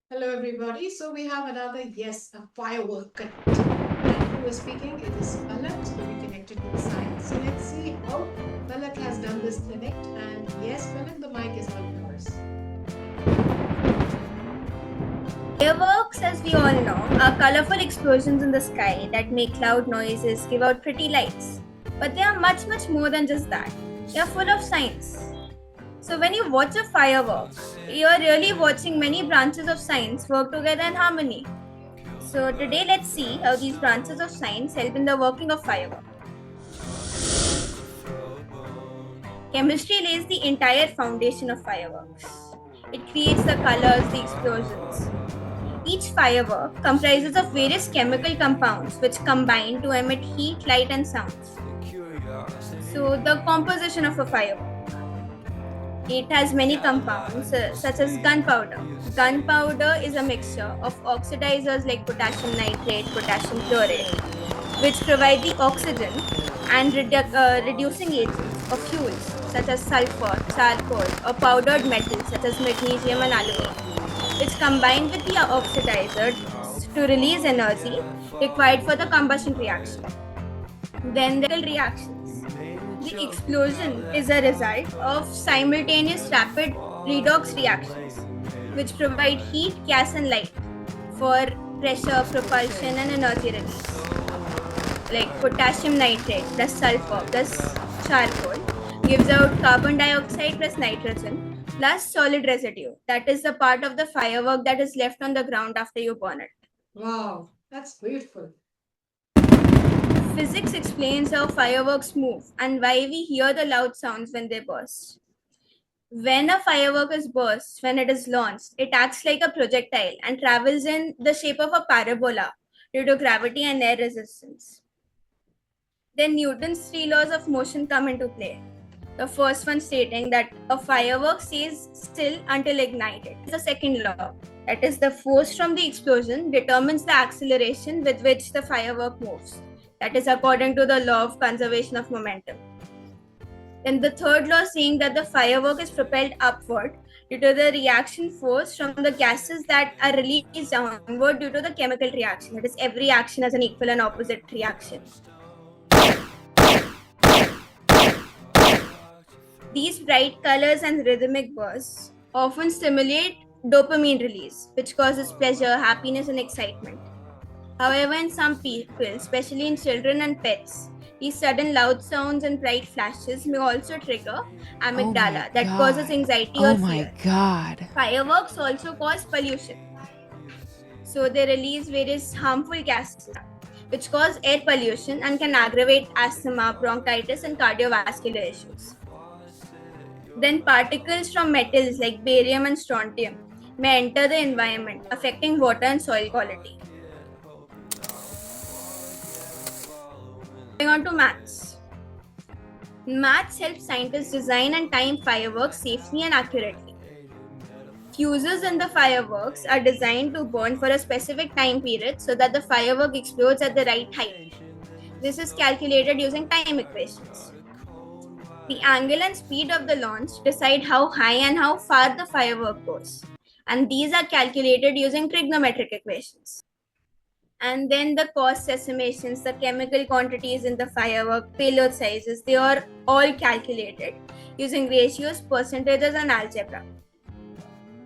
Hello, everybody. So we have another a firework connect. And who is speaking? It is Palak, so we connected with science. So let's see how Palak has done this connect. And yes, Palak, the mic is all yours. Fireworks, as we all know, are colorful explosions in the sky that make loud noises, give out pretty lights. But they are much, much more than just that. They are full of science. So, when you watch a firework, you are really watching many branches of science work together in harmony. So, today let's see how these branches of science help in the working of fireworks. Chemistry lays the entire foundation of fireworks. It creates the colors, the explosions. Each firework comprises of various chemical compounds which combine to emit heat, light, and sounds. So, the composition of a firework. It has many compounds such as gunpowder. Gunpowder is a mixture of oxidizers like potassium nitrate, potassium chlorate, which provide the oxygen and reducing agents of fuels such as sulfur, charcoal, or powdered metals such as magnesium and aluminum, which combine with the oxidizer to release energy required for the combustion reaction. Then the reactions. The explosion is a result of simultaneous rapid redox reactions, which provide heat, gas, and light for pressure, propulsion, and energy release. Like potassium nitrate plus sulfur plus charcoal gives out carbon dioxide plus nitrogen plus solid residue. That is the part of the firework that is left on the ground after you burn it. Wow, that's beautiful. Physics explains how fireworks move and why we hear the loud sounds when they burst. When a firework is burst, when it is launched, it acts like a projectile and travels in the shape of a parabola due to gravity and air resistance. Then Newton's three laws of motion come into play. The first one stating that a firework stays still until ignited. The second law, that is, the force from the explosion determines the acceleration with which the firework moves. That is according to the law of conservation of momentum. Then the third law saying that the firework is propelled upward due to the reaction force from the gases that are released downward due to the chemical reaction. That is, every action has an equal and opposite reaction. These bright colors and rhythmic bursts often stimulate dopamine release, which causes pleasure, happiness, and excitement. However, in some people, especially in children and pets, these sudden loud sounds and bright flashes may also trigger amygdala that causes anxiety or Oh my fear. God. Fireworks also cause pollution. So they release various harmful gases which cause air pollution and can aggravate asthma, bronchitis, and cardiovascular issues. Then particles from metals like barium and strontium may enter the environment, affecting water and soil quality. Going on to maths. Maths helps scientists design and time fireworks safely and accurately. Fuses in the fireworks are designed to burn for a specific time period so that the firework explodes at the right height. This is calculated using time equations. The angle and speed of the launch decide how high and how far the firework goes, and these are calculated using trigonometric equations. And then the cost estimations, the chemical quantities in the firework, payload sizes, they are all calculated using ratios, percentages, and algebra.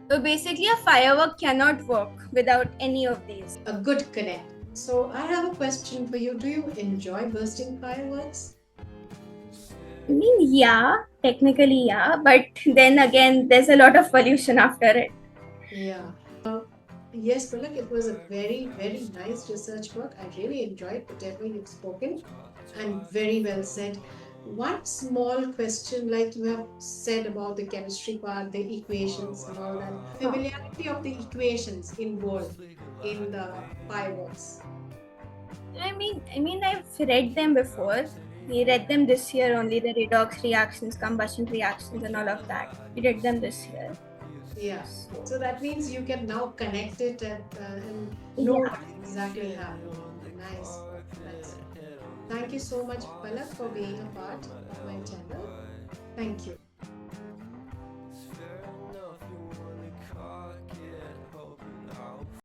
So basically, a firework cannot work without any of these. A good connect. So I have a question for you. Do you enjoy bursting fireworks? I mean, yeah, technically, yeah, but then again, there's a lot of pollution after it. Yeah. Yes, Palak, it was a very, very nice research work. I really enjoyed whatever you've spoken and very well said. One small question, like you have said about the chemistry part, the equations and all that, familiarity of the equations involved in the fireworks. I've read them before. We read them this year only, the redox reactions, combustion reactions, and all of that. We read them this year. Yeah. So that means you can now connect it and know Yeah. what exactly happened. Nice. Nice. Thank you so much, Palak, for being a part of my channel. Thank you.